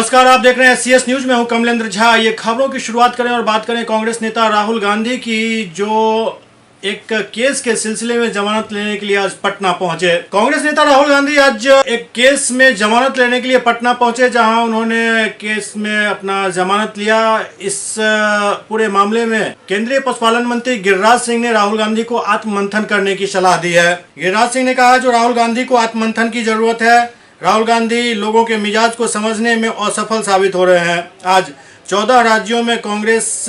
नमस्कार, आप देख रहे हैं CS न्यूज। में हूं कमलेंद्र झा। ये खबरों की शुरुआत करें और बात करें कांग्रेस नेता राहुल गांधी की, जो एक केस के सिलसिले में जमानत लेने के लिए आज पटना पहुंचे। कांग्रेस नेता राहुल गांधी आज एक केस में जमानत लेने के लिए पटना पहुंचे, जहां उन्होंने केस में अपना जमानत लिया। इस पूरे मामले में केंद्रीय पशुपालन मंत्री गिरिराज सिंह ने राहुल गांधी को आत्ममंथन करने की सलाह दी है। गिरिराज सिंह ने कहा जो राहुल गांधी को आत्ममंथन की जरूरत है। राहुल गांधी लोगों के मिजाज को समझने में असफल साबित हो रहे हैं। आज 14 राज्यों में कांग्रेस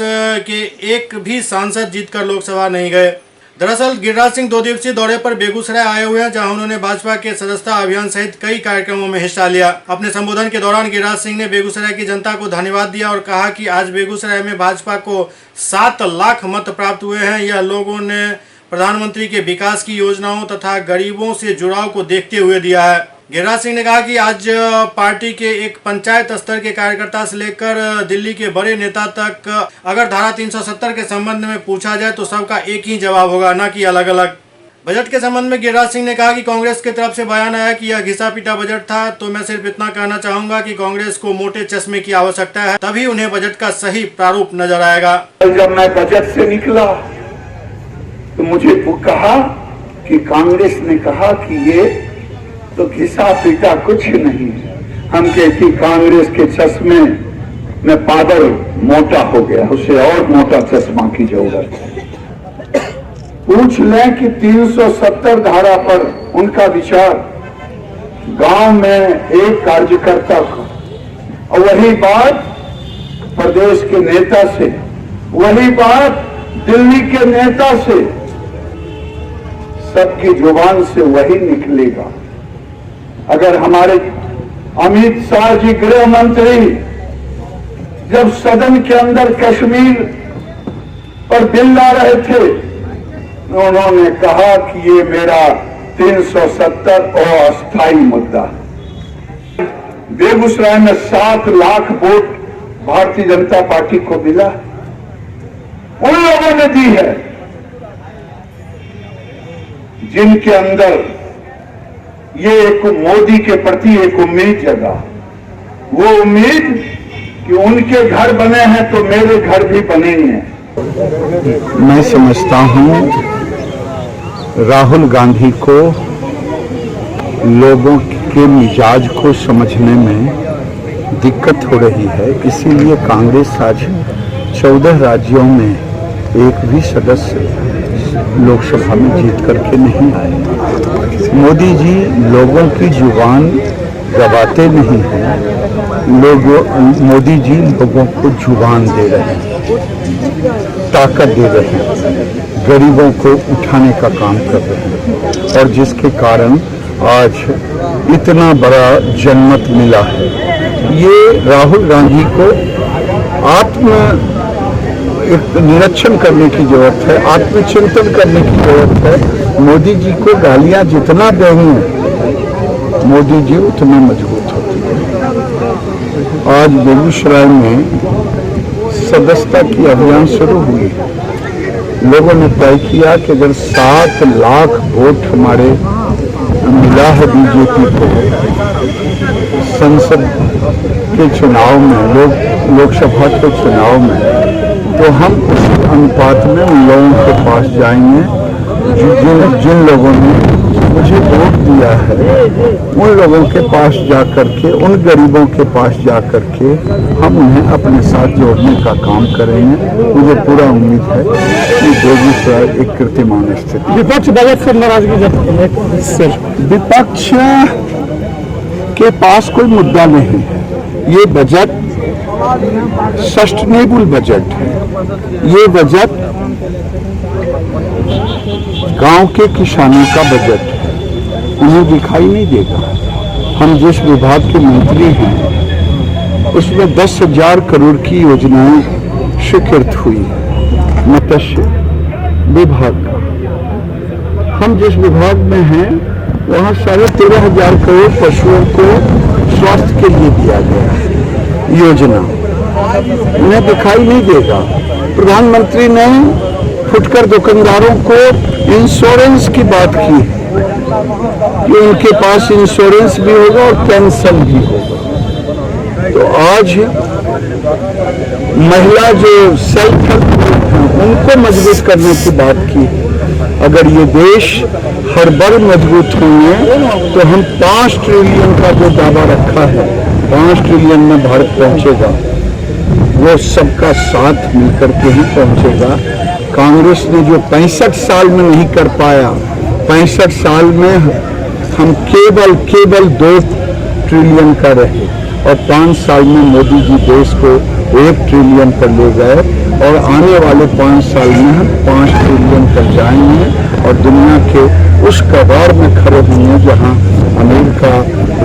के एक भी सांसद जीतकर लोकसभा नहीं गए। दरअसल गिरिराज सिंह 2 दिवसीय दौरे पर बेगूसराय आए हुए हैं, जहां उन्होंने भाजपा के सदस्यता अभियान सहित कई कार्यक्रमों में हिस्सा लिया। अपने संबोधन के दौरान गिरिराज सिंह ने बेगूसराय की जनता को धन्यवाद दिया और कहा कि आज बेगूसराय में भाजपा को 7 लाख मत प्राप्त हुए हैं। यह लोगों ने प्रधानमंत्री के विकास की योजनाओं तथा गरीबों से जुड़ाव को देखते हुए दिया है। गिरिराज सिंह ने कहा कि आज पार्टी के एक पंचायत स्तर के कार्यकर्ता से लेकर दिल्ली के बड़े नेता तक अगर धारा 370 के संबंध में पूछा जाए तो सबका एक ही जवाब होगा, न कि अलग अलग। बजट के संबंध में गिरिराज सिंह ने कहा कि कांग्रेस की तरफ से बयान आया कि यह घिसा पीटा बजट था, तो मैं सिर्फ इतना कहना चाहूंगा कि कांग्रेस को मोटे चश्मे की आवश्यकता है, तभी उन्हें बजट का सही प्रारूप नजर आएगा। जब मैं बजट से निकला तो मुझे कहा कि कांग्रेस ने कहा कि ये तो घिसा पीटा कुछ नहीं है। हम कहती कांग्रेस के चश्मे में पादर मोटा हो गया, उसे और मोटा चश्मा की जरूरत है। पूछ लें कि 370 धारा पर उनका विचार गांव में एक कार्यकर्ता को, और वही बात प्रदेश के नेता से, वही बात दिल्ली के नेता से, सबकी जुबान से वही निकलेगा। अगर हमारे अमित शाह जी गृह मंत्री जब सदन के अंदर कश्मीर पर बिल ला रहे थे, उन्होंने कहा कि ये मेरा 370 अस्थायी मुद्दा। बेगूसराय में 7 लाख वोट भारतीय जनता पार्टी को मिला, उन लोगों ने दी है जिनके अंदर ये एक मोदी के प्रति एक उम्मीद जगा। वो उम्मीद कि उनके घर बने हैं तो मेरे घर भी बनेंगे। मैं समझता हूं राहुल गांधी को लोगों के मिजाज को समझने में दिक्कत हो रही है, इसीलिए कांग्रेस आज 14 राज्यों में एक भी सदस्य लोकसभा में जीत करके नहीं आए। मोदी जी लोगों की जुबान गवाते नहीं हैं, मोदी जी लोगों को जुबान दे रहे हैं, ताकत दे रहे हैं, गरीबों को उठाने का काम कर रहे हैं, और जिसके कारण आज इतना बड़ा जनमत मिला है। ये राहुल गांधी को एक निरीक्षण करने की जरूरत है, आत्मचिंतन करने की जरूरत है। मोदी जी को गालियां जितना देंगे मोदी जी उतने मजबूत होते हैं। आज बेगूसराय में सदस्यता की अभियान शुरू हुई। लोगों ने तय किया कि अगर 7 लाख वोट हमारे मिला है बीजेपी को संसद के चुनाव में, लोकसभा के चुनाव में, तो हम उस अनुपात में उन लोगों के पास जाएंगे जिन लोगों ने मुझे वोट दिया है। उन लोगों के पास जाकर के, उन गरीबों के पास जाकर के हम उन्हें अपने साथ जोड़ने का काम करेंगे। मुझे पूरा उम्मीद है कि बेगूसराय एक कीर्तिमान स्थिति। विपक्ष बजट से नाराजगी जताती है सर। विपक्ष के पास कोई मुद्दा नहीं है। ये बजट सस्टेनेबल बजट है। ये बजट गांव के किसानों का बजट है, उन्हें दिखाई नहीं देगा। हम जिस विभाग के मंत्री हैं उसमें 10,000 करोड़ की योजनाएं स्वीकृत हुई है। मत्स्य विभाग का, हम जिस विभाग में हैं वहाँ 13,500 करोड़ पशुओं को स्वास्थ्य के लिए दिया गया है योजना, उन्हें दिखाई नहीं देगा। प्रधानमंत्री ने फुटकर दुकानदारों को इंश्योरेंस की बात की कि उनके पास इंश्योरेंस भी होगा और पेंशन भी होगा। तो आज महिला जो सेल्फ हेल्प ग्रुप हैं उनको मजबूत करने की बात की। अगर ये देश हर बार मजबूत होंगे तो हम 5 ट्रिलियन का जो दावा रखा है 5 ट्रिलियन में भारत पहुंचेगा, वो सबका साथ मिलकर के ही पहुंचेगा। कांग्रेस ने जो 65 साल में नहीं कर पाया, 65 साल में हम केवल 2 ट्रिलियन का रहे और 5 साल में मोदी जी देश को 1 ट्रिलियन पर ले गए और आने वाले 5 साल में हम 5 ट्रिलियन पर जाएंगे और दुनिया के उस कगार में खड़े होंगे जहां अमेरिका,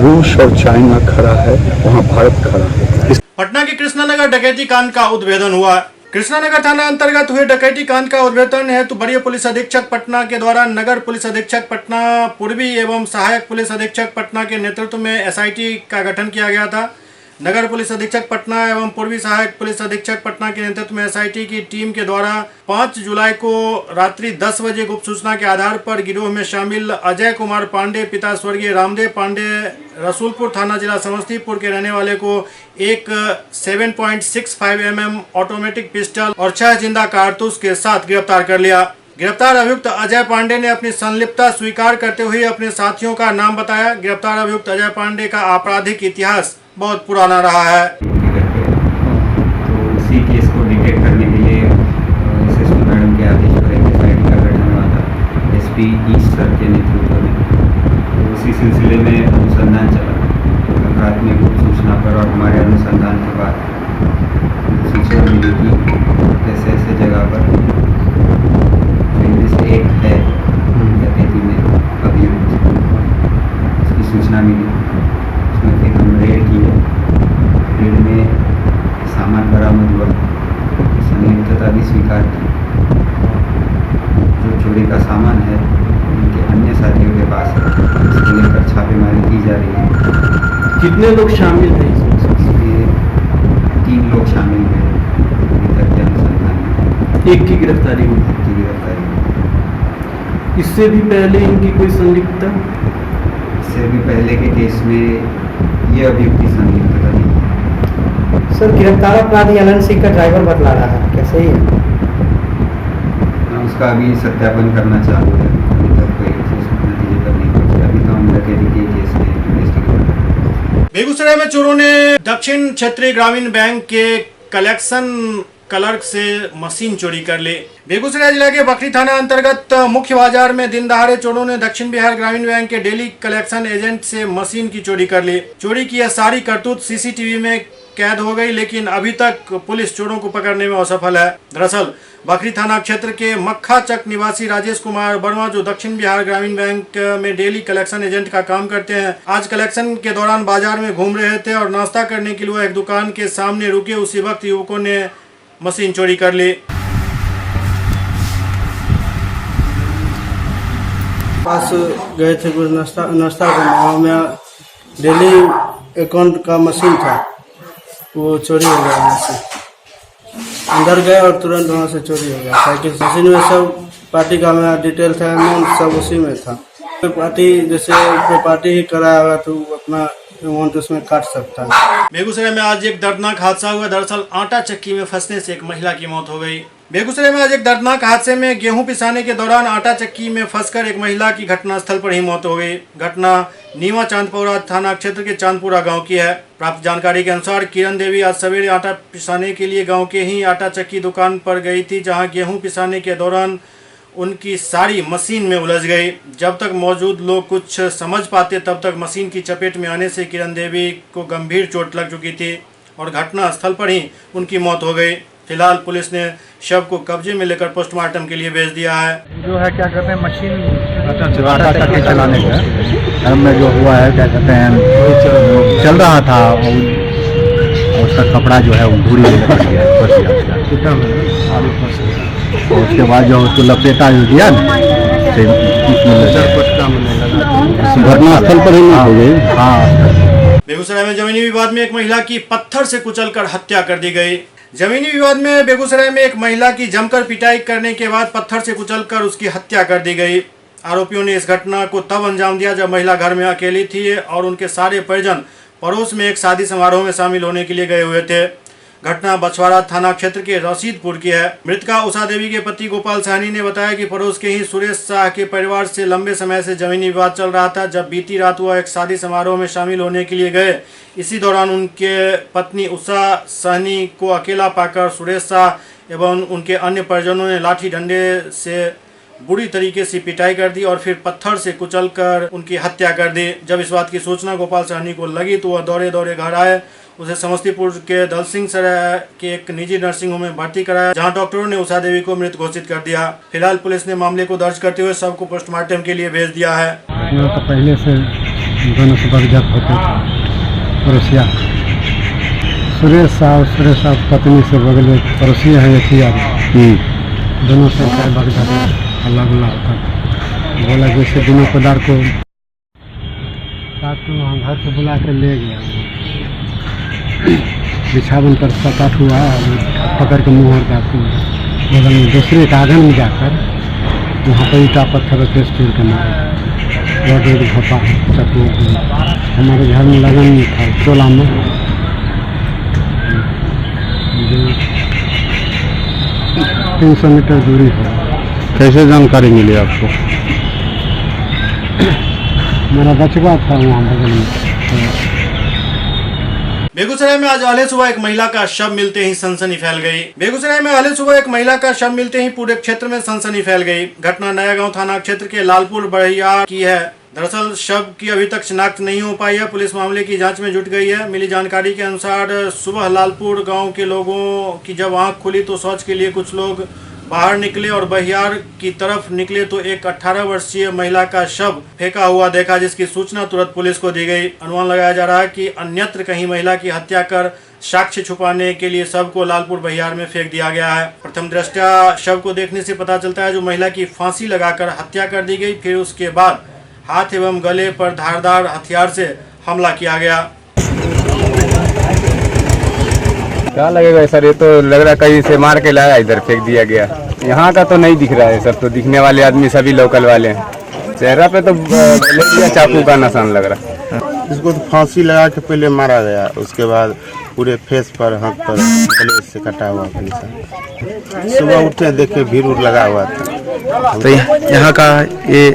रूस और चाइना खड़ा है, वहां भारत खड़ा है। पटना के कृष्णानगर डकैती कांड का उद्भेदन हुआ। कृष्णानगर थाना अंतर्गत हुए डकैती कांड का उद्भेदन हेतु वरीय पुलिस अधीक्षक पटना के द्वारा नगर पुलिस अधीक्षक पटना पूर्वी एवं सहायक पुलिस अधीक्षक पटना के नेतृत्व में एसआईटी का गठन किया गया था। नगर पुलिस अधीक्षक पटना एवं पूर्वी सहायक पुलिस अधीक्षक पटना के नेतृत्व में एसआईटी की टीम के द्वारा 5 जुलाई को रात्रि 10 बजे गुप्त सूचना के आधार पर गिरोह में शामिल अजय कुमार पांडे पिता स्वर्गीय रामदेव पांडे रसूलपुर थाना जिला समस्तीपुर के रहने वाले को एक 7.65 mm ऑटोमेटिक पिस्टल और 6 जिंदा कारतूस के साथ गिरफ्तार कर लिया। गिरफ्तार अभियुक्त अजय पांडे ने अपनी संलिप्तता स्वीकार करते हुए अपने साथियों का नाम बताया। गिरफ्तार अभियुक्त अजय पांडे का आपराधिक इतिहास बहुत पुराना रहा है। तो उसी केस को डिटेक्ट करने के लिए एसएसपी मैडम के आदेश पर एक एसआईटी का गठन हुआ था एसपी ईस्ट सर के नेतृत्व में। तो उसी सिलसिले में अनुसंधान चला। रात में गुप्त सूचना पर और हमारे अनुसंधान के बाद सूचना मिली कि ऐसे ऐसे जगह पर एक है डकैती में अभियुक्त, उसकी सूचना मिली। उसमें फिर हम रेड किए। रेड में सामान बरामद हुआ, संलिप्तता भी स्वीकार की। जो चोरी का सामान है उनके अन्य साथियों के पास है, इसको लेकर छापेमारी की जा रही है। कितने लोग शामिल हैं इसमें 3 लोग शामिल हुए अभी तक के अनुसंधान में। एक की गिरफ्तारी हुई। की गिरफ्तारी इससे भी पहले इनकी कोई संलिप्तता? इससे भी पहले के केस में ये अभियुक्त की संलिप्तता नहीं। सर, गिरफ्तार अपराधी अनंत सिंह का ड्राइवर बतला रहा है, क्या सही है? उसका अभी सत्यापन करना चालू है। अभी तक कोई ठोस नतीजे पर नहीं पहुंचे। अभी तो हम डकैती के केस में इन्वेस्टिगेट कर रहे हैं। बेगूसराय में चोरों ने दक्षिण क्षेत्रीय ग्रामीण बैंक के कलेक्शन क्लर्क से मशीन चोरी कर ली। बेगूसराय जिला के बकरी थाना अंतर्गत मुख्य बाजार में दिन दहाड़े चोरों ने दक्षिण बिहार ग्रामीण बैंक के डेली कलेक्शन एजेंट से मशीन की चोरी कर ली। चोरी की यह सारी करतूत सीसीटीवी में कैद हो गई, लेकिन अभी तक पुलिस चोरों को पकड़ने में असफल है। दरअसल बकरी थाना क्षेत्र के मक्खाचक निवासी राजेश कुमार वर्मा, जो दक्षिण बिहार ग्रामीण बैंक में डेली कलेक्शन एजेंट का काम करते हैं, आज कलेक्शन के दौरान बाजार में घूम रहे थे और नाश्ता करने के लिए एक दुकान के सामने रुके। उसी वक्त युवकों ने मशीन चोरी कर ली। पास गए थे कुछ नाश्ता करने, वहाँ में डेली अकाउंट का मशीन था, वो चोरी हो गया। मशीन अंदर गए और तुरंत वहाँ से चोरी हो गया। साइकिल मशीन में सब पार्टी का मेरा डिटेल था, अमाउंट सब उसी में था। पार्टी जैसे पार्टी ही कराया हुआ तो अपना अमाउंट उसमें काट सकता है। बेगूसराय में आज एक दर्दनाक हादसा हुआ। दरअसल आटा चक्की में फंसने से एक महिला की मौत हो गई। बेगूसराय में आज एक दर्दनाक हादसे में गेहूं पिसाने के दौरान आटा चक्की में फंसकर एक महिला की घटनास्थल पर ही मौत हो गई। घटना नीवा चांदपुरा थाना क्षेत्र के चांदपुरा गांव की है। प्राप्त जानकारी के अनुसार किरण देवी आज सवेरे आटा पिसाने के लिए गांव के ही आटा चक्की दुकान पर गई थी, जहां गेहूं पिसाने के दौरान उनकी सारी मशीन में उलझ गई। जब तक मौजूद लोग कुछ समझ पाते तब तक मशीन की चपेट में आने से किरण देवी को गंभीर चोट लग चुकी थी और घटना स्थल पर ही उनकी मौत हो गई। फिलहाल पुलिस ने शव को कब्जे में लेकर पोस्टमार्टम के लिए भेज दिया है। जो है क्या कहते हैं मशीन आटा चक्की चलाने का घर में जो हुआ है क्या कहते हैं चल रहा था, उसका कपड़ा जो है वो धूरी में फंस गया और उसके बाद जो उसको लपेटा दिया ना घटनास्थल पर ही हो गई। हाँ, बेगूसराय में जमीनी विवाद में एक महिला की पत्थर से कुचलकर हत्या कर दी गई। जमीनी विवाद में बेगूसराय में एक महिला की जमकर पिटाई करने के बाद पत्थर से कुचलकर उसकी हत्या कर दी गई। आरोपियों ने इस घटना को तब अंजाम दिया जब महिला घर में अकेली थी और उनके सारे परिजन पड़ोस में एक शादी समारोह में शामिल होने के लिए गए हुए थे। घटना बछवाड़ा थाना क्षेत्र के रशीदपुर की है। मृतका उषा देवी के पति गोपाल सहनी ने बताया कि पड़ोस के ही सुरेश शाह के परिवार से लंबे समय से जमीनी विवाद चल रहा था। जब बीती रात वह एक शादी समारोह में शामिल होने के लिए गए, इसी दौरान उनके पत्नी उषा सहनी को अकेला पाकर सुरेश शाह एवं उनके अन्य परिजनों ने लाठी डंडे से बुरी तरीके से पिटाई कर दी और फिर पत्थर से कुचलकर उनकी हत्या कर दी। जब इस बात की सूचना गोपाल सहनी को लगी तो वह दौड़े दौड़े घर आए। उसे समस्तीपुर के दलसिंह सराय के एक निजी नर्सिंग होम में भर्ती कराया, जहां डॉक्टरों ने उषा देवी को मृत घोषित कर दिया। फिलहाल पुलिस ने मामले को दर्ज करते हुए शव को पोस्टमार्टम के लिए भेज दिया है। तो पहले से दोनों से बरगत होते थे। पड़ोसिया सुरेश साहब पत्नी से बगल में पड़ोसी है, एक ही आदमी, दोनों से बरगत अल्लाह होता। बोला जैसे दिनों पदार को वहाँ घर से बुला कर ले गया, बिछावन पर 7-8 हुआ, पकड़ के मुँह का बगल में दूसरे के आंगन में जाकर वहाँ पर ईटा पत्थर से स्टील के मारे, रोड घपा चकू। हमारे घर में लगन था चोला में, जो 300 मीटर दूरी है। कैसे जानकारी मिली आपको? मेरा बचवा था वहाँ बगल में। बेगूसराय में आज अहले सुबह एक महिला का शव मिलते ही सनसनी फैल गई। बेगूसराय में अहले सुबह एक महिला का शव मिलते ही पूरे क्षेत्र में सनसनी फैल गई। घटना नया गांव थाना क्षेत्र के लालपुर बड़ियार की है। दरअसल शव की अभी तक शिनाख्त नहीं हो पाई है। पुलिस मामले की जांच में जुट गई है। मिली जानकारी के अनुसार सुबह लालपुर गांव के लोगों की जब आंख खुली तो शौच के लिए कुछ लोग बाहर निकले और बहियार की तरफ निकले तो एक 18 वर्षीय महिला का शव फेंका हुआ देखा, जिसकी सूचना तुरंत पुलिस को दी गई। अनुमान लगाया जा रहा है कि अन्यत्र कहीं महिला की हत्या कर साक्ष्य छुपाने के लिए शव को लालपुर बहियार में फेंक दिया गया है। प्रथम दृष्टया शव को देखने से पता चलता है जो महिला की फांसी लगाकर हत्या कर दी गई, फिर उसके बाद हाथ एवं गले पर धारदार हथियार से हमला किया गया। क्या लगेगा सर, ये तो लग रहा है कहीं से मार के लाया इधर फेंक दिया गया। यहाँ का तो नहीं दिख रहा है, सब तो दिखने वाले आदमी सभी लोकल वाले हैं। चेहरा पे तो ले लिया चाकू का निशान लग रहा है। इसको तो फांसी लगा के पहले मारा गया, उसके बाद पूरे फेस पर हाथ पर गले से कटा हुआ निशान। सुबह उठते देखे भीड़ उड़ लगा हुआ था। तो यहाँ का ये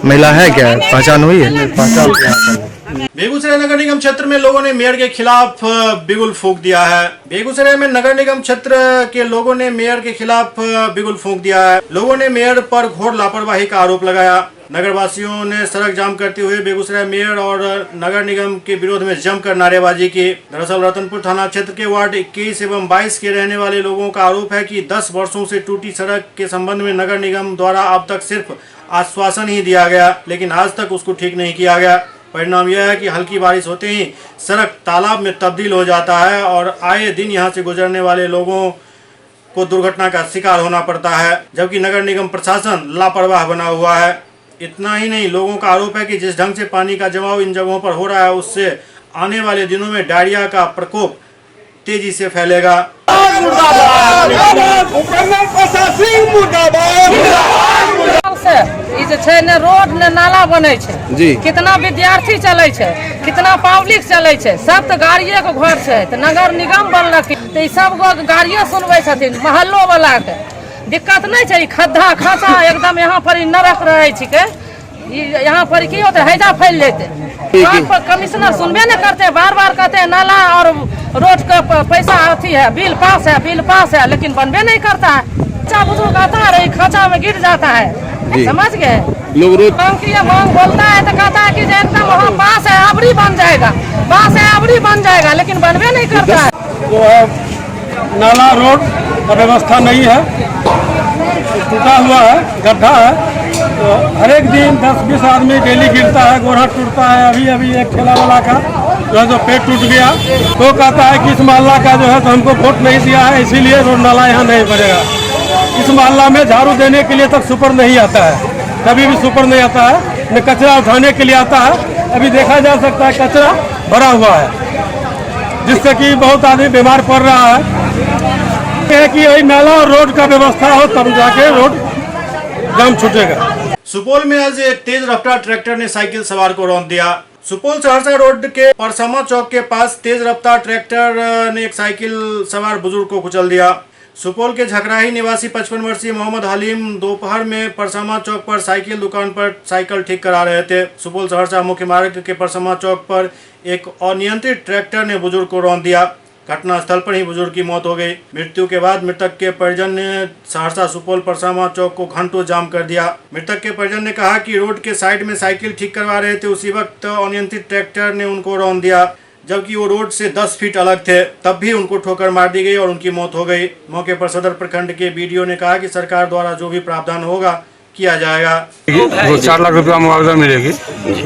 महिला है क्या, पहचान हुई है? पहचान बेगूसराय नगर निगम क्षेत्र में लोगों ने मेयर के खिलाफ बिगुल फूंक दिया है। बेगूसराय में नगर निगम क्षेत्र के लोगों ने मेयर के खिलाफ बिगुल फूंक दिया है। लोगों ने मेयर पर घोर लापरवाही का आरोप लगाया। नगर वासियों ने सड़क जाम करते हुए बेगूसराय मेयर और नगर निगम के विरोध में जमकर नारेबाजी की। दरअसल रतनपुर थाना क्षेत्र के वार्ड 21 एवं 22 के रहने वाले लोगों का आरोप है कि 10 वर्षों से टूटी सड़क के संबंध में नगर निगम द्वारा अब तक सिर्फ आश्वासन ही दिया गया, लेकिन आज तक उसको ठीक नहीं किया गया। परिणाम यह है कि हल्की बारिश होते ही सड़क तालाब में तब्दील हो जाता है और आए दिन यहां से गुजरने वाले लोगों को दुर्घटना का शिकार होना पड़ता है, जबकि नगर निगम प्रशासन लापरवाह बना हुआ है। इतना ही नहीं, लोगों का आरोप है कि जिस ढंग से पानी का जमाव इन जगहों पर हो रहा है उससे आने वाले दिनों में डायरिया का प्रकोप तेजी से फैलेगा। रोड ने नाला बने जी, कितना विद्यार्थी चले छे, कितना पब्लिक चले छे, सब तो गाड़िये के घर छे। तो नगर निगम बनलक तो सब गाड़िये सुनवे छथिन, महल्लो वाला के दिक्कत नहीं छे। खद्दा खासा एकदम यहाँ पर नरक रहे छिके। यहाँ पर की होते हैजा फैल लेते, कमिश्नर सुनबे न करते, बार बार कहते नाला और रोड का पैसा अथी है, बिल पास है, लेकिन बनबे नहीं करता है। बच्चा बुजुर्ग आता है खाचा में गिर जाता है, समझ गए लोग। रोड मांग बोलता है तो कहता है कि एकदम वहाँ पास है अबरी बन जाएगा, लेकिन बनबे नहीं करता है। वो है नाला रोड का व्यवस्था नहीं है, टूटा हुआ है, गड्ढा है। तो हर एक दिन 10-20 आदमी डेली गिरता है, गोरा टूटता है। अभी एक ठेला वाला का जो है जो पेट टूट गया, तो कहता है कि इस मोहल्ला का जो है तो हमको वोट नहीं दिया है, इसीलिए रोड नाला यहाँ नहीं बनेगा। इस मोहल्ला में झाड़ू देने के लिए तक सुपर नहीं आता है, कभी भी सुपर नहीं आता है, न कचरा उठाने के लिए आता है। अभी देखा जा सकता है कचरा भरा हुआ है, जिससे कि बहुत आदमी बीमार पड़ रहा है। कि यही नाला और रोड का व्यवस्था हो तब जाके रोड जाम छूटेगा। सुपौल में आज एक तेज रफ्तार ट्रैक्टर ने साइकिल सवार को रौंद दिया। सुपौल सहरसा रोड के परसमा चौक के पास तेज रफ्तार ट्रैक्टर ने एक साइकिल सवार बुजुर्ग को कुचल दिया। सुपौल के झकराही निवासी 55 वर्षीय मोहम्मद हलीम दोपहर में परसमा चौक पर साइकिल दुकान पर साइकिल ठीक करा रहे थे। सुपौल सहरसा मुख्य मार्ग के परसमा चौक पर एक अनियंत्रित ट्रैक्टर ने बुजुर्ग को रौंद दिया। घटनास्थल पर ही बुजुर्ग की मौत हो गई। मृत्यु के बाद मृतक के परिजन ने सहरसा सुपौल परसमा चौक को घंटों जाम कर दिया। मृतक के परिजन ने कहा कि रोड के साइड में साइकिल ठीक करवा रहे थे, उसी वक्त अनियंत्रित ट्रैक्टर ने उनको रौंद दिया, जबकि वो रोड से 10 फीट अलग थे। तब भी उनको ठोकर मार दी गई और उनकी मौत हो गई। मौके पर सदर प्रखंड के बीडीओ ने कहा कि सरकार द्वारा जो भी प्रावधान होगा किया जाएगा। 4 लाख रुपया मुआवजा मिलेगी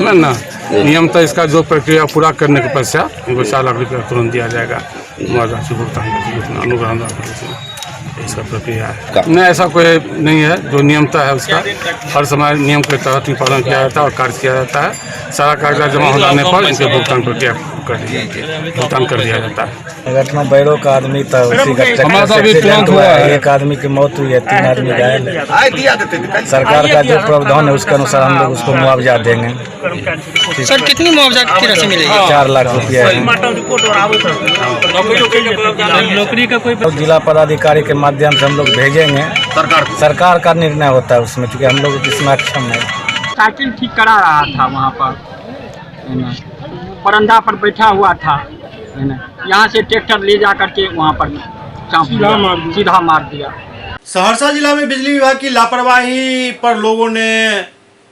ना, नियम तो इसका जो प्रक्रिया पूरा करने के पश्चात उनको 4 लाख रुपया तुरंत दिया जाएगा। मुआवजा से भुगतान अनुग्रह इसका प्रक्रिया है। नहीं, ऐसा कोई नहीं है। जो नियम तय है उसका हर समय नियम के तहत ही पालन किया जाता है और कार्य किया जाता है। सारा कागजात जमा हो जाने पर इनके भुगतान प्रक्रिया भुगतान कर दिया जाता है। घटना बैरों का आदमी था, उसी का एक्सीडेंट हुआ है। एक आदमी की मौत हुई है, 3 आदमी घायल है। सरकार का जो प्रावधान है उसके अनुसार हम लोग उसको मुआवजा देंगे। सर कितनी मुआवजा की राशि मिलेगी? 4 लाख रुपया है। नौकरी का कोई जिला पदाधिकारी के माध्यम से हम लोग भेजेंगे। सरकार का निर्णय होता है उसमें, क्योंकि हम लोग इसमें अक्षम नहीं। साइकिल ठीक करा रहा था, वहाँ पर बरंदा पर बैठा हुआ था, यहाँ से ट्रैक्टर ले जा करके वहाँ पर सीधा मार दिया। सहरसा जिला में बिजली विभाग की लापरवाही पर लोगों ने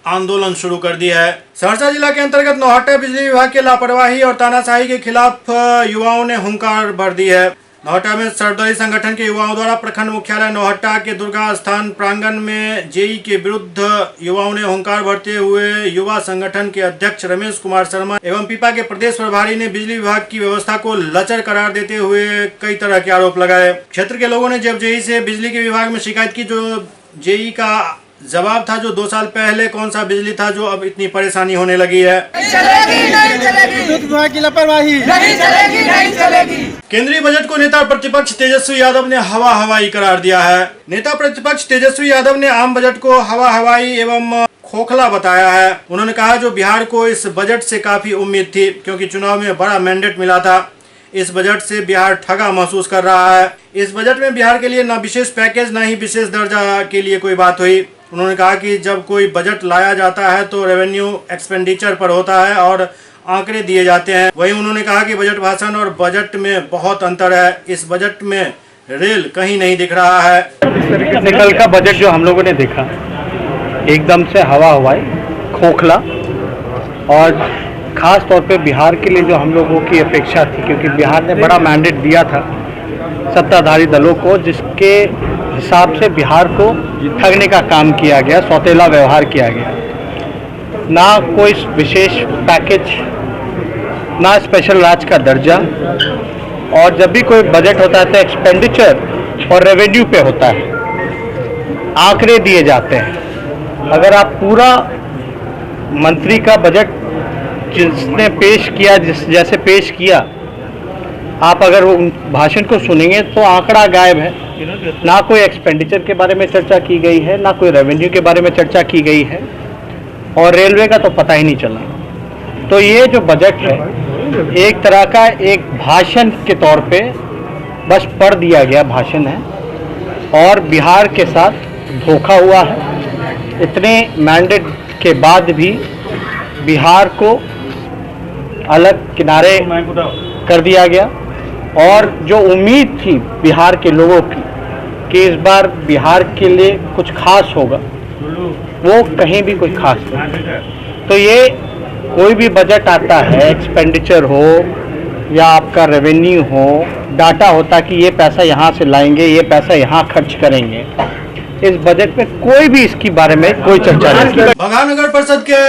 आंदोलन शुरू कर दिया है। सहरसा जिला के अंतर्गत नौहट्टा बिजली विभाग की लापरवाही और तानाशाही के खिलाफ युवाओं ने हुंकार भर दी है। नौहट्टा में सर्वदलीय संगठन के युवाओं द्वारा प्रखंड मुख्यालय नौहट्टा के दुर्गा स्थान प्रांगण में जेई के विरुद्ध युवाओं ने हुंकार भरते हुए युवा संगठन के अध्यक्ष रमेश कुमार शर्मा एवं पीपा के प्रदेश प्रभारी ने बिजली विभाग की व्यवस्था को लचर करार देते हुए कई तरह के आरोप लगाए। क्षेत्र के लोगों ने जब जेई से बिजली के विभाग में शिकायत की, जो जेई का जवाब था जो 2 साल पहले कौन सा बिजली था जो अब इतनी परेशानी होने लगी है। विभाग की लापरवाही नहीं चलेगी, नहीं चलेगी। केंद्रीय बजट को नेता प्रतिपक्ष तेजस्वी यादव ने हवा हवाई करार दिया है। नेता प्रतिपक्ष तेजस्वी यादव ने आम बजट को हवा हवाई एवं खोखला बताया है। उन्होंने कहा जो बिहार को इस बजट से काफी उम्मीद थी, क्योंकि चुनाव में बड़ा मैंडेट मिला था। इस बजट से बिहार ठगा महसूस कर रहा है। इस बजट में बिहार के लिए न विशेष पैकेज न ही विशेष दर्जा के लिए कोई बात हुई। उन्होंने कहा कि जब कोई बजट लाया जाता है तो रेवेन्यू एक्सपेंडिचर पर होता है और आंकड़े दिए जाते हैं। वहीं उन्होंने कहा कि बजट भाषण और बजट में बहुत अंतर है। इस बजट में रेल कहीं नहीं दिख रहा है। कल का बजट जो हम लोगों ने देखा एकदम से हवा हवाई खोखला, और ख़ास तौर पे बिहार के लिए जो हम लोगों की अपेक्षा थी, क्योंकि बिहार ने बड़ा मैंडेट दिया था सत्ताधारी दलों को, जिसके हिसाब से बिहार को ठगने का काम किया गया, सौतेला व्यवहार किया गया। ना कोई विशेष पैकेज, ना स्पेशल राज्य का दर्जा, और जब भी कोई बजट होता है तो एक्सपेंडिचर और रेवेन्यू पे होता है, आंकड़े दिए जाते हैं। अगर आप पूरा मंत्री का बजट जिसने पेश किया, जैसे पेश किया, आप अगर वो भाषण को सुनेंगे तो आंकड़ा गायब है। ना कोई एक्सपेंडिचर के बारे में चर्चा की गई है, ना कोई रेवेन्यू के बारे में चर्चा की गई है, और रेलवे का तो पता ही नहीं चला। तो ये जो बजट है एक तरह का एक भाषण के तौर पे बस पढ़ दिया गया भाषण है, और बिहार के साथ धोखा हुआ है। इतने मैंडेट के बाद भी बिहार को अलग किनारे कर दिया गया, और जो उम्मीद थी बिहार के लोगों की कि इस बार बिहार के लिए कुछ खास होगा, वो कहीं भी कोई खास नहीं। तो ये कोई भी बजट आता है, एक्सपेंडिचर हो या आपका रेवेन्यू हो, डाटा होता कि ये पैसा यहाँ से लाएंगे, ये पैसा यहाँ खर्च करेंगे। इस बजट में कोई भी इसके बारे में कोई चर्चा नहीं की। बघा नगर परिषद के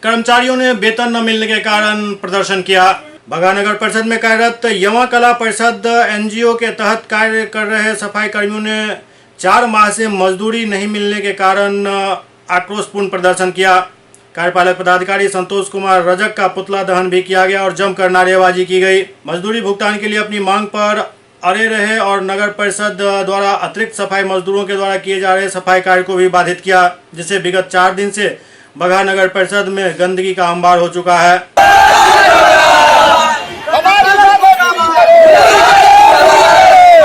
कर्मचारियों ने वेतन न मिलने के कारण प्रदर्शन किया। बघा नगर परिषद में कार्यरत यमा कला परिषद एनजीओ के तहत कार्य कर रहे सफाई कर्मियों ने 4 माह से मजदूरी नहीं मिलने के कारण आक्रोशपूर्ण प्रदर्शन किया। कार्यपालक पदाधिकारी संतोष कुमार रजक का पुतला दहन भी किया गया और जमकर नारेबाजी की गई। मजदूरी भुगतान के लिए अपनी मांग पर अड़े रहे और नगर परिषद द्वारा अतिरिक्त सफाई मजदूरों के द्वारा किए जा रहे सफाई कार्य को भी बाधित किया, जिसे विगत 4 दिन से बगहा नगर परिषद में गंदगी का अंबार हो चुका है।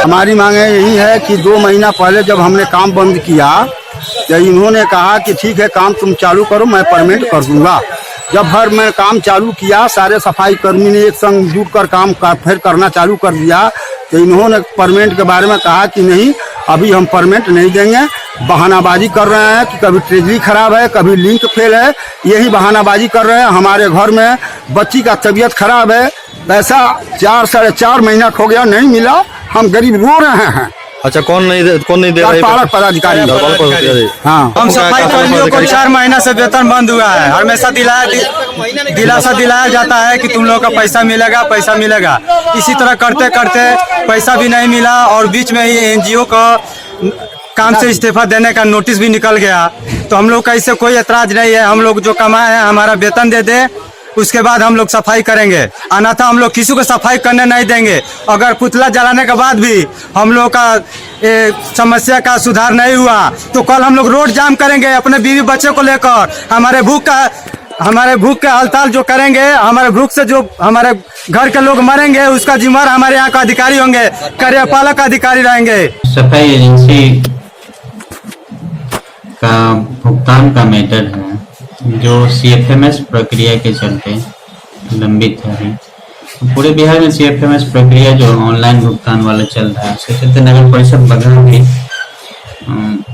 हमारी मांग यही है कि 2 महीना पहले जब हमने काम बंद किया तो इन्होंने कहा कि ठीक है काम तुम चालू करो, मैं परमिट कर दूंगा। जब भर मैं काम चालू किया, सारे सफाई कर्मी ने एक संग जुट कर काम फिर करना चालू कर दिया, तो इन्होंने परमिट के बारे में कहा कि नहीं, अभी हम परमिट नहीं देंगे। बहानाबाजी कर रहे हैं कि कभी ट्रेजरी खराब है, कभी लिंक फेल है, यही बहानाबाजी कर रहे हैं। हमारे घर में बच्ची का तबीयत खराब है, पैसा 4-4.5 महीना हो गया, नहीं मिला, हम गरीब रो रहे हैं। अच्छा, कौन नहीं दे रहा है? पालक पदाधिकारी। हाँ, हम सफाई कर्मियों को 4 महीना से वेतन बंद हुआ है। हमेशा दिलासा दिलाया जाता है कि तुम लोगों का पैसा मिलेगा। इसी तरह करते करते पैसा भी नहीं मिला और बीच में ही एनजीओ को काम से इस्तीफा देने का नोटिस भी निकल गया। तो हम लोग का इससे कोई एतराज नहीं है। हम लोग जो कमाए हैं हमारा वेतन दे दे, उसके बाद हम लोग सफाई करेंगे, अन्यथा हम लोग किसी को सफाई करने नहीं देंगे। अगर पुतला जलाने के बाद भी हम लोग का समस्या का सुधार नहीं हुआ तो कल हम लोग रोड जाम करेंगे अपने बीवी बच्चे को लेकर। हमारे भूख का हड़ताल जो करेंगे, हमारे भूख से जो हमारे घर के लोग मरेंगे उसका जिम्मेदार हमारे यहाँ का अधिकारी होंगे, कार्यपालक अधिकारी रहेंगे। सफाई एजेंसी का भुगतान का मैटर है जो CFMS प्रक्रिया के चलते लंबित है। पूरे बिहार में CFMS प्रक्रिया जो ऑनलाइन भुगतान वाला चल रहा है, उसके चलते नगर परिषद बगहा भी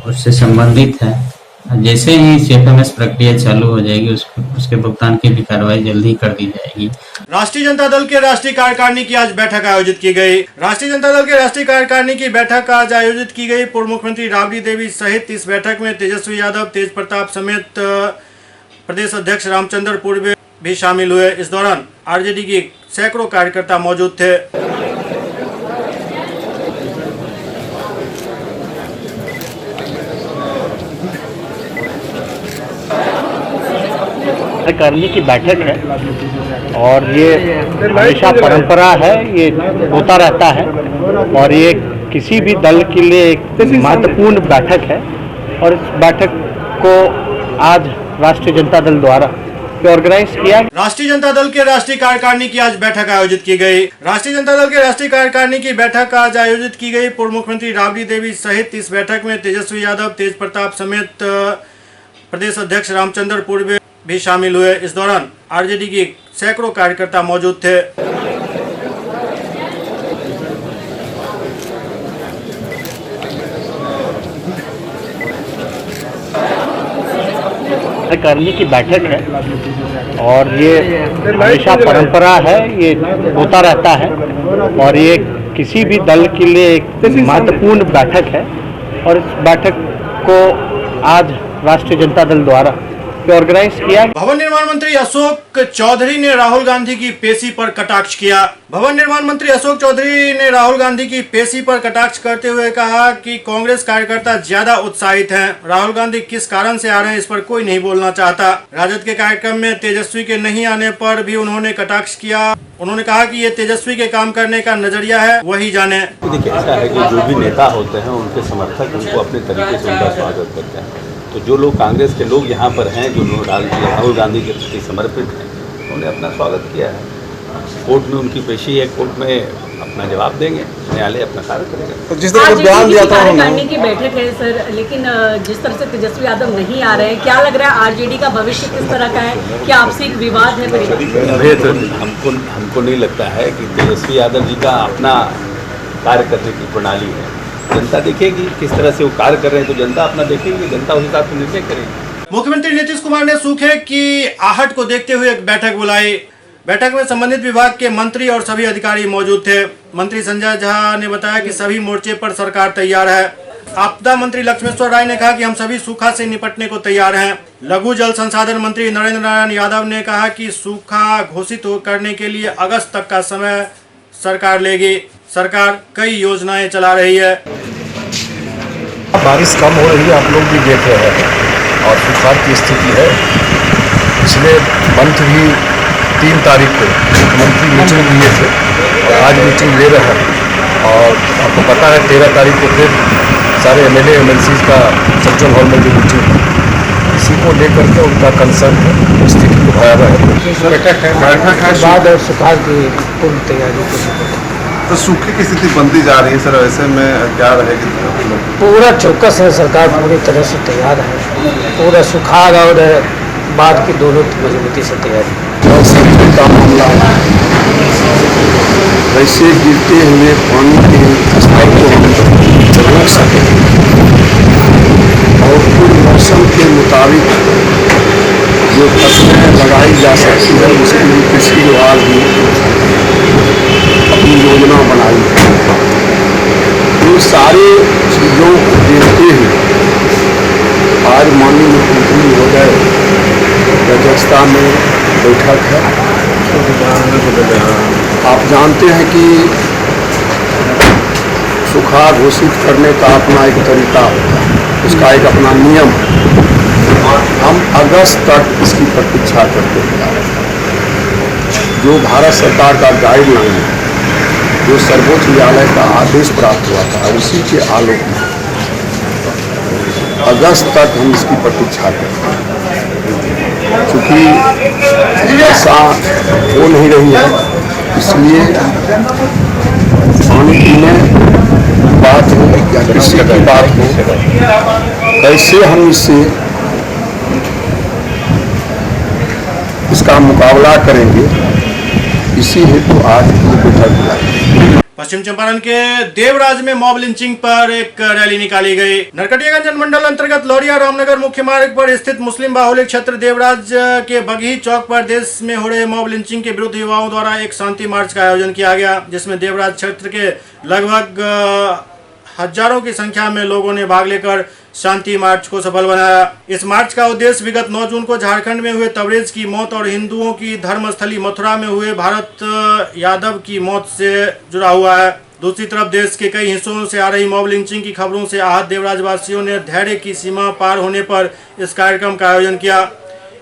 उससे संबंधित है। जैसे ही CFMS प्रक्रिया चालू हो जाएगी उसके भुगतान की भी कार्रवाई जल्दी कर दी जाएगी। राष्ट्रीय जनता दल के राष्ट्रीय कार्यकारिणी की आज बैठक आयोजित की गई। राष्ट्रीय जनता दल के राष्ट्रीय कार्यकारिणी की बैठक आज आयोजित की गई। पूर्व मुख्यमंत्री राबड़ी देवी सहित इस बैठक में तेजस्वी यादव, तेज प्रताप समेत प्रदेश अध्यक्ष रामचंद्र पूर्वे भी शामिल हुए। इस दौरान आरजेडी के सैकड़ों कार्यकर्ता मौजूद थे। कार्यकारिणी की बैठक है और ये हमेशा परंपरा है, ये होता रहता है और ये किसी भी दल के लिए एक महत्वपूर्ण बैठक है। और इस बैठक को आज राष्ट्रीय जनता दल द्वारा ऑर्गेनाइज किया। राष्ट्रीय जनता दल के राष्ट्रीय कार्यकारिणी की आज बैठक आयोजित की गई। राष्ट्रीय जनता दल के राष्ट्रीय कार्यकारिणी की बैठक आज आयोजित की गई। पूर्व मुख्यमंत्री राबड़ी देवी सहित इस बैठक में तेजस्वी यादव, तेज प्रताप समेत प्रदेश अध्यक्ष रामचंद्र पूर्वे भी शामिल हुए। इस दौरान आरजेडी के सैकड़ों कार्यकर्ता मौजूद थे। कार्यकारिणी की बैठक है और ये हमेशा परंपरा है, ये होता रहता है और ये किसी भी दल के लिए एक महत्वपूर्ण बैठक है। और इस बैठक को आज राष्ट्रीय जनता दल द्वारा ऑर्गेनाइज किया। भवन निर्माण मंत्री अशोक चौधरी ने राहुल गांधी की पेशी पर कटाक्ष किया। भवन निर्माण मंत्री अशोक चौधरी ने राहुल गांधी की पेशी पर कटाक्ष करते हुए कहा कि कांग्रेस कार्यकर्ता ज्यादा उत्साहित हैं। राहुल गांधी किस कारण से आ रहे हैं इस पर कोई नहीं बोलना चाहता। राजद के कार्यक्रम में तेजस्वी के नहीं आने पर भी उन्होंने कटाक्ष किया। उन्होंने कहा कि ये तेजस्वी के काम करने का नजरिया है, वही जाने। देखिए, ऐसा है कि जो भी नेता होते हैं उनके समर्थक उनको अपने तरीके से उनका स्वागत करते हैं। तो जो लोग कांग्रेस के लोग यहाँ पर हैं, जो राहुल गांधी के प्रति समर्पित हैं, उन्होंने अपना स्वागत किया है। कोर्ट में उनकी पेशी है, कोर्ट में अपना जवाब देंगे, न्यायालय अपना कार्य करेगा। तो जिस तरह से बयान दिया था कार्यकारिणी की बैठक है सर, लेकिन जिस तरह से तेजस्वी यादव नहीं आ रहे हैं, क्या लग रहा है आरजेडी का भविष्य किस तरह का है? क्या आपसी एक विवाद है? हमको नहीं लगता है कि तेजस्वी यादव जी का अपना कार्य करने की प्रणाली है। जनता देखेगी किस तरह से वो कार्य कर रहे हैं, तो जनता अपना देखेगी, जनता उस हिसाब से निर्णय करेगी। मुख्यमंत्री नीतीश कुमार ने सूखे की आहट को देखते हुए एक बैठक बुलाई। बैठक में संबंधित विभाग के मंत्री और सभी अधिकारी मौजूद थे। मंत्री संजय झा ने बताया कि सभी मोर्चे पर सरकार तैयार है। आपदा मंत्री लक्ष्मेश्वर राय ने कहा कि हम सभी सूखा से निपटने को तैयार हैं। लघु जल संसाधन मंत्री नरेंद्र नारायण यादव ने कहा कि सूखा घोषित करने के लिए अगस्त तक का समय सरकार लेगी। सरकार कई योजनाएं चला रही है। बारिश कम हो रही है, आप लोग भी देख रहे हैं और सुखाड़ की स्थिति है। पिछले मंथ भी 3 तारीख को मुख्यमंत्री मीटिंग लिए थे और आज मीटिंग ले रहे हैं। और आपको पता है 13 तारीख को फिर सारे MLA MLCs का सेंट्रल हॉल में जो मीटिंग है, इसी को लेकर के उनका कंसर्न है, स्थिति को भयावह है। बाद और सुखाड़ की पूर्ण तैयारी तो सूखे की स्थिति बनती जा रही है सर, ऐसे में क्या रहेगी? पूरा चौकस है, सरकार पूरी तरह से तैयार है, पूरा सुखाड़ और बाढ़ की दोनों मजबूती से तैयारी। और सभी का मामला वैसे गिरते हुए पानी के स्तर को हम रोक सकें और फिर मौसम के मुताबिक जो फसलें लगाई जा सकती है उसके लिए कृषि विभाग भी अपनी योजना बनाई है। इन सारे चीज़ों को देखते हुए आज माननीय मुख्यमंत्री महोदय की अध्यक्षता में बैठक है। आप जानते हैं कि सूखा घोषित करने का अपना एक तरीका होता है, उसका एक अपना नियम। हम अगस्त तक इसकी प्रतीक्षा करते हैं। जो भारत सरकार का गाइडलाइन है, जो सर्वोच्च न्यायालय का आदेश प्राप्त हुआ था, उसी के आलोक में अगस्त तक हम इसकी प्रतीक्षा करते हैं। चूँकि ऐसा हो नहीं रही है, इसलिए पानी पीने की बात हो या कृषि की बात हो, कैसे हम इसका मुकाबला करेंगे, इसी हेतु आज ये बैठक बुलाई। पश्चिम चंपारण के देवराज में मॉब लिंचिंग पर एक रैली निकाली गई। नरकटियागंज जनमंडल अंतर्गत लौरिया रामनगर मुख्य मार्ग पर स्थित मुस्लिम बाहुल्य क्षेत्र देवराज के बगही चौक पर देश में हो रहे मॉब लिंचिंग के विरुद्ध युवाओं द्वारा एक शांति मार्च का आयोजन किया गया, जिसमें देवराज क्षेत्र के लगभग हजारों की संख्या में लोगों ने भाग लेकर शांति मार्च को सफल बनाया। इस मार्च का उद्देश्य विगत 9 जून को झारखंड में हुए तबरेज की मौत और हिंदुओं की धर्मस्थली मथुरा में हुए भारत यादव की मौत से जुड़ा हुआ है। दूसरी तरफ देश के कई हिस्सों से आ रही मॉब लिंचिंग की खबरों से आहत देवराज वासियों ने धैर्य की सीमा पार होने पर इस कार्यक्रम का आयोजन किया।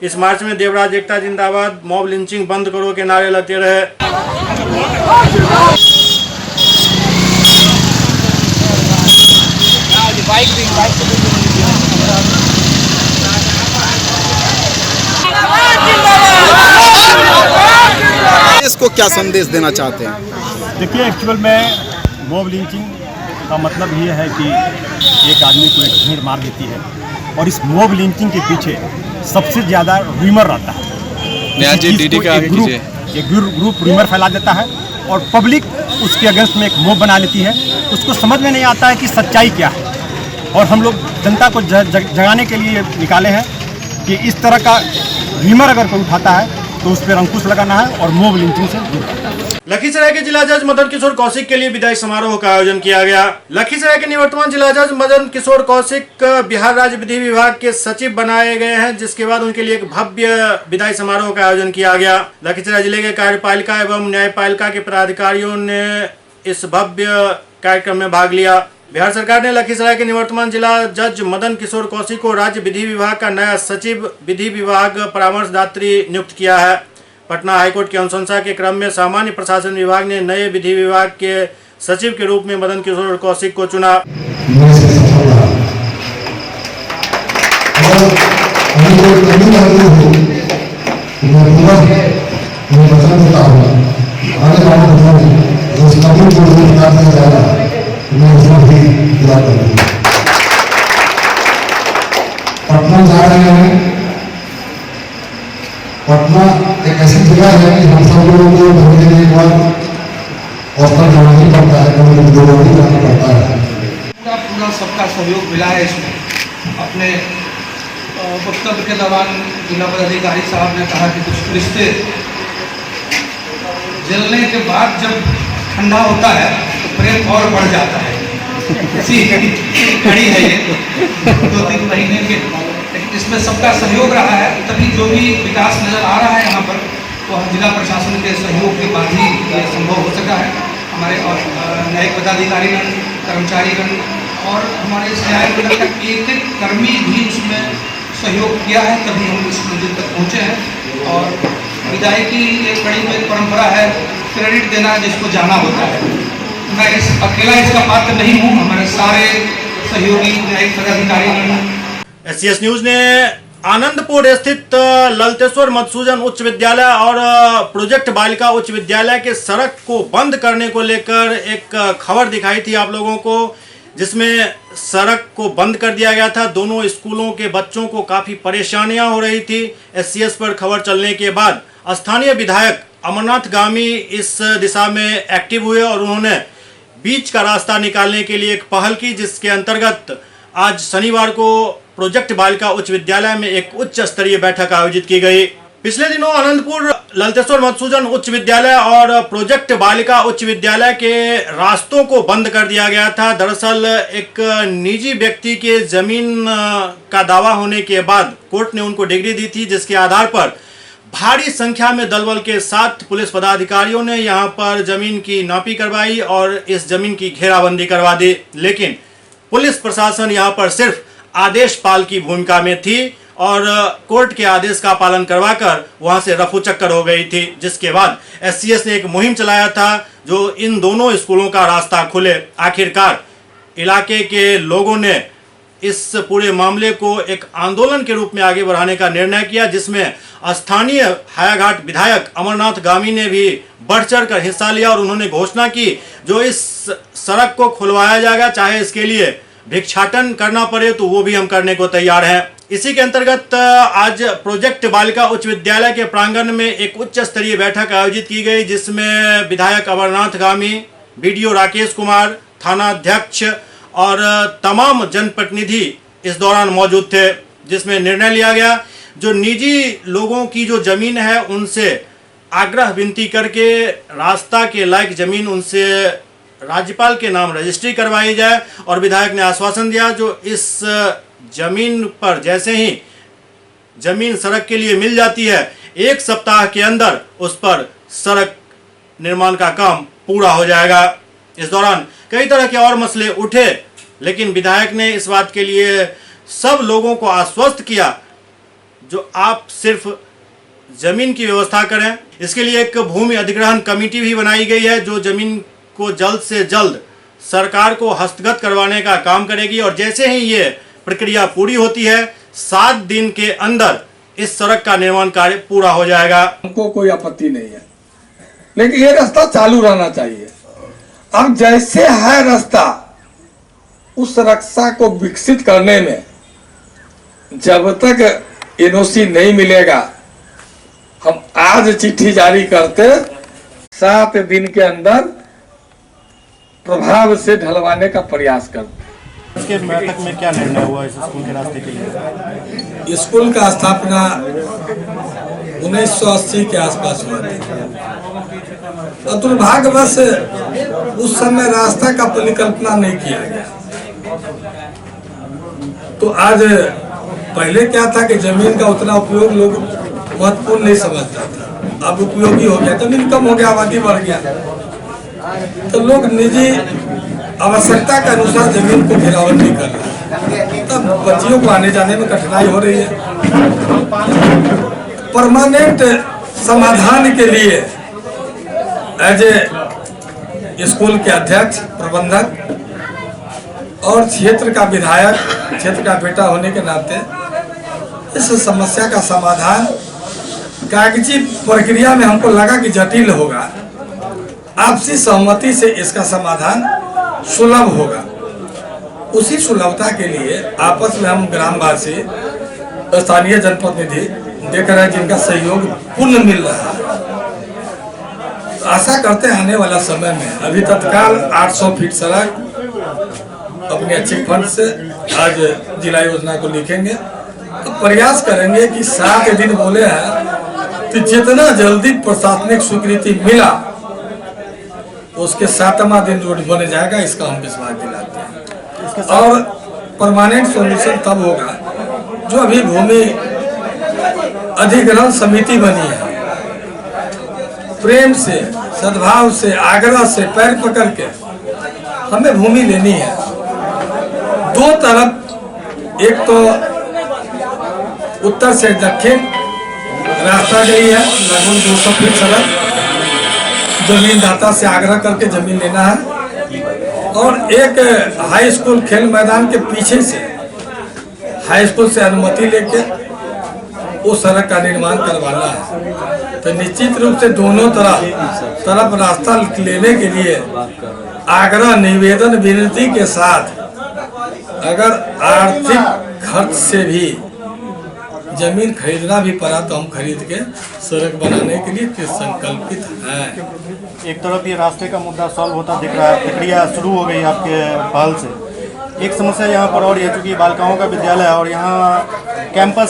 इस मार्च में देवराज एकता जिंदाबाद, मॉब लिंचिंग बंद करो के नारे लगते रहे। इसको क्या संदेश देना चाहते हैं? देखिए, एक्चुअल में मॉब लिंचिंग का मतलब ये है कि एक आदमी को एक भीड़ मार देती है, और इस मॉब लिंचिंग के पीछे सबसे ज़्यादा रूमर रहता है। एक ग्रुप रूमर फैला देता है और पब्लिक उसके अगेंस्ट में एक मॉब बना लेती है। उसको समझ में नहीं आता है कि सच्चाई क्या है, और हम लोग जनता को जगाने के लिए निकाले हैं कि इस तरह का रूमर अगर कोई उठाता है तो उस पर अंकुश लगाना है और मॉब लिंचिंग से दूर रहना है। लखीसराय के जिला जज मदन किशोर कौशिक के लिए विदाई समारोह का आयोजन किया गया। लखीसराय के निवर्तमान जिला जज मदन किशोर कौशिक बिहार राज्य विधि विभाग के सचिव बनाए गए हैं, जिसके बाद उनके लिए एक भव्य विदाई समारोह का आयोजन किया गया। लखीसराय जिले के कार्यपालिका एवं न्यायपालिका के पदाधिकारियों ने इस भव्य कार्यक्रम में भाग लिया। बिहार सरकार ने लखीसराय के निवर्तमान जिला जज मदन किशोर कौशिक को राज्य विधि विभाग का नया सचिव विधि विभाग परामर्शदात्री नियुक्त किया है। पटना हाईकोर्ट की अनुशंसा के क्रम में सामान्य प्रशासन विभाग ने नए विधि विभाग के सचिव के रूप में मदन किशोर कौशिक को चुना। पटना जा रहे हैं। पटना एक ऐसी जगह है कि हम सब लोगों को भरने के बाद हॉस्टल जाना ही पड़ता है, कभी कभी 2 बार जाना पड़ता है। पूरा सबका सहयोग मिला है इसमें। अपने वक्तव्य के दौरान जिला पदाधिकारी साहब ने कहा कि कुछ रिश्ते जलने के बाद जब ठंडा होता है तो प्रेम और बढ़ जाता है। इसी कड़ी है ये 2-3 महीने के, लेकिन इसमें सबका सहयोग रहा है, तभी जो भी विकास नज़र आ रहा है यहाँ पर वो जिला प्रशासन के सहयोग के बाद ही ये संभव हो सका है। हमारे और न्यायिक पदाधिकारीगण, कर्मचारीगण और हमारे इस न्यायपालिका का एक कर्मी भी उसमें सहयोग किया है, तभी हम इस मंजिल तक पहुँचे हैं। और विदाई की एक कड़ी में परंपरा है क्रेडिट देना जिसको जाना होता है। मैं अकेला इसका पात्र नहीं हूँ, हमारे सारे सहयोगी न्यायिक पदाधिकारी। एससीएस न्यूज ने आनंदपुर स्थित ललतेश्वर मधुसूदन उच्च विद्यालय और प्रोजेक्ट बालिका उच्च विद्यालय के सड़क को बंद करने को लेकर एक खबर दिखाई थी आप लोगों को, जिसमें सड़क को बंद कर दिया गया था। दोनों स्कूलों के बच्चों को काफ़ी परेशानियां हो रही थी। SCS पर खबर चलने के बाद स्थानीय विधायक अमरनाथ गामी इस दिशा में एक्टिव हुए और उन्होंने बीच का रास्ता निकालने के लिए एक पहल की, जिसके अंतर्गत आज शनिवार को प्रोजेक्ट बालिका उच्च विद्यालय में एक उच्च स्तरीय बैठक आयोजित की गई। पिछले दिनों आनंदपुर ललतेश्वर मधुसूदन उच्च विद्यालय और प्रोजेक्ट बालिका उच्च विद्यालय के रास्तों को बंद कर दिया गया था। दरअसल एक निजी व्यक्ति के जमीन का दावा होने के बाद कोर्ट ने उनको डिग्री दी थी, जिसके आधार पर भारी संख्या में दलबल के साथ पुलिस पदाधिकारियों ने यहां पर जमीन की नापी करवाई और इस जमीन की घेराबंदी करवा दी। लेकिन पुलिस प्रशासन यहां पर सिर्फ आदेशपाल की भूमिका में थी और कोर्ट के आदेश का पालन करवाकर वहां से रफू चक्कर हो गई थी, जिसके बाद SCS ने एक मुहिम चलाया था जो इन दोनों स्कूलों का रास्ता खुले। आखिरकार इलाके के लोगों ने इस पूरे मामले को एक आंदोलन के रूप में आगे बढ़ाने का निर्णय किया, जिसमें स्थानीय हायाघाट विधायक अमरनाथ गामी ने भी बढ़ चढ़ कर हिस्सा लिया और उन्होंने घोषणा की जो इस सड़क को खुलवाया जाएगा, चाहे इसके लिए भिक्षाटन करना पड़े तो वो भी हम करने को तैयार हैं। इसी के अंतर्गत आज प्रोजेक्ट बालिका उच्च विद्यालय के प्रांगण में एक उच्च स्तरीय बैठक आयोजित की गई, जिसमें विधायक अमरनाथ गामी, BDO राकेश कुमार, थाना अध्यक्ष और तमाम जनप्रतिनिधि इस दौरान मौजूद थे, जिसमें निर्णय लिया गया जो निजी लोगों की जो जमीन है उनसे आग्रह विनती करके रास्ता के लायक जमीन उनसे राज्यपाल के नाम रजिस्ट्री करवाई जाए। और विधायक ने आश्वासन दिया जो इस जमीन पर जैसे ही जमीन सड़क के लिए मिल जाती है 1 सप्ताह के अंदर उस पर सड़क निर्माण का काम पूरा हो जाएगा। इस दौरान कई तरह के और मसले उठे, लेकिन विधायक ने इस बात के लिए सब लोगों को आश्वस्त किया जो आप सिर्फ जमीन की व्यवस्था करें। इसके लिए एक भूमि अधिग्रहण कमेटी भी बनाई गई है जो जमीन को जल्द से जल्द सरकार को हस्तगत करवाने का काम करेगी और जैसे ही ये प्रक्रिया पूरी होती है 7 दिन के अंदर इस सड़क का निर्माण कार्य पूरा हो जाएगा। हमको कोई आपत्ति नहीं है, लेकिन ये रास्ता चालू रहना चाहिए। अब जैसे है रास्ता, उस रास्ता को विकसित करने में जब तक NOC नहीं मिलेगा, हम आज चिट्ठी जारी करते 7 दिन के अंदर प्रभाव से ढलवाने का प्रयास करते। इसके बैठक में क्या निर्णय हुआ इस स्कूल के रास्ते के लिए? स्कूल का स्थापना 1980 के आसपास हुआ था और दुर्भाग्यवश उस समय रास्ता का परिकल्पना नहीं किया गया। तो आज पहले क्या था कि जमीन का उतना उपयोग लोग महत्वपूर्ण नहीं समझता था, अब उपयोगी हो गया, जमीन कम हो गया, आबादी बढ़ गया, तो लोग निजी आवश्यकता के अनुसार जमीन को घेराबंदी कर रहे हैं, तब बच्चियों को आने जाने में कठिनाई हो रही है। परमानेंट समाधान के लिए एज ए स्कूल के अध्यक्ष, प्रबंधक और क्षेत्र का विधायक, क्षेत्र का बेटा होने के नाते इस समस्या का समाधान कागजी प्रक्रिया में हमको लगा कि जटिल होगा, आपसी सहमति से इसका समाधान सुलभ होगा। उसी सुलभता के लिए आपस में हम ग्रामवासी, स्थानीय जनप्रतिनिधि देख रहे हैं जिनका सहयोग पूर्ण मिल रहा है। तो आशा करते हैं आने वाला समय में, अभी तत्काल 800 फीट सड़क अपने अच्छे फंड से आज जिला योजना को लिखेंगे, तो प्रयास करेंगे कि 7 दिन बोले हैं तो जितना जल्दी प्रशासनिक स्वीकृति मिला उसके 7वां दिन रोड बने जाएगा, इसका हम विश्वास दिलाते हैं। और परमानेंट सॉल्यूशन तब होगा जो अभी भूमि अधिग्रहण समिति बनी है, प्रेम से, सद्भाव से, आग्रह से पैर पकड़ के हमें भूमि लेनी है। 2 तरफ, एक तो उत्तर से दक्षिण रास्ता गई है, लगभग 200 फीट सड़क, जमीन दाता से आग्रह करके जमीन लेना है। और एक हाई स्कूल खेल मैदान के पीछे से हाई स्कूल से अनुमति लेके वो सड़क का निर्माण करवाना है। तो निश्चित रूप से दोनों तरफ रास्ता लेने के लिए आग्रह, निवेदन, विनती के साथ अगर आर्थिक खर्च से भी जमीन खरीदना भी पड़ा तो हम खरीद के सड़क बनाने के लिए संकल्पित हैं। एक तरफ ये रास्ते का मुद्दा सॉल्व होता दिख रहा है, प्रक्रिया शुरू हो गई आपके पहल से। एक समस्या यहाँ पर और ये, चूँकि बालिकाओं का विद्यालय है और यहाँ कैंपस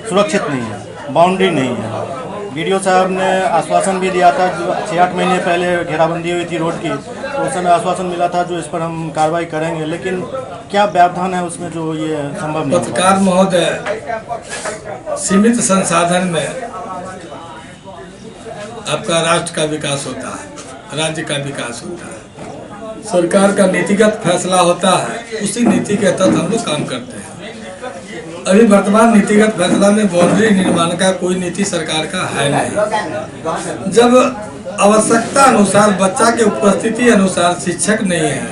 सुरक्षित नहीं है, बाउंड्री नहीं है। वीडियो साहब ने आश्वासन भी दिया था, जो 6-8 महीने पहले घेराबंदी हुई थी रोड की, तो उस समय आश्वासन मिला था जो इस पर हम कार्रवाई करेंगे, लेकिन क्या व्यवधान है उसमें जो ये संभव नहीं? पत्रकार महोदय, सीमित संसाधन में आपका राष्ट्र का विकास होता है, राज्य का विकास होता है, सरकार का नीतिगत फैसला होता है, उसी नीति के तहत हम लोग काम करते हैं। अभी वर्तमान नीतिगत फैसला में बाउंड्री निर्माण का कोई नीति सरकार का है नहीं। जब आवश्यकता अनुसार बच्चा के उपस्थिति अनुसार शिक्षक नहीं है,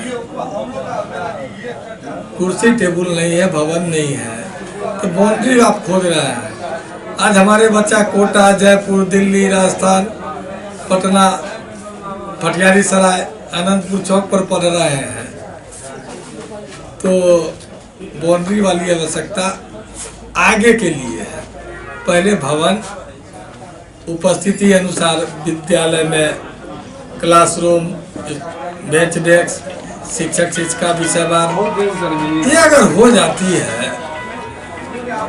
कुर्सी टेबुल नहीं है, भवन नहीं है, तो बाउंड्री आप खोद रहे हैं। आज हमारे बच्चा कोटा, जयपुर, दिल्ली, राजस्थान, पटना, पटियाली सराय, आनंदपुर चौक पर पढ़ रहे हैं, तो बाउंड्री वाली आवश्यकता आगे के लिए है। पहले भवन, उपस्थिति अनुसार विद्यालय में क्लासरूम, बेंच डेस्क, शिक्षक शिक्षिका विषयवार, ये अगर हो जाती है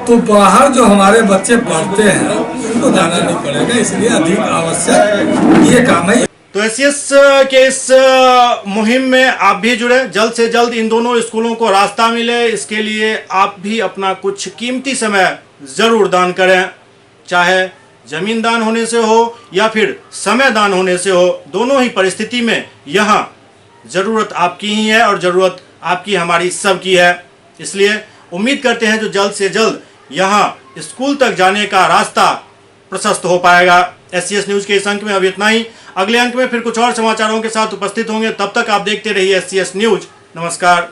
तो बाहर जो हमारे बच्चे पढ़ते हैं उनको जाना नहीं पड़ेगा, इसलिए अधिक आवश्यक ये काम है। तो एससीएस के इस मुहिम में आप भी जुड़े, जल्द से जल्द इन दोनों स्कूलों को रास्ता मिले, इसके लिए आप भी अपना कुछ कीमती समय जरूर दान करें, चाहे जमीन दान होने से हो या फिर समय दान होने से हो। दोनों ही परिस्थिति में यहाँ जरूरत आपकी ही है और जरूरत आपकी हमारी सबकी है। इसलिए उम्मीद करते हैं जो जल्द से जल्द यहाँ स्कूल तक जाने का रास्ता प्रशस्त हो पाएगा। एससीएस न्यूज के इस अंक में अब इतना ही। अगले अंक में फिर कुछ और समाचारों के साथ उपस्थित होंगे, तब तक आप देखते रहिए एससीएस न्यूज। नमस्कार।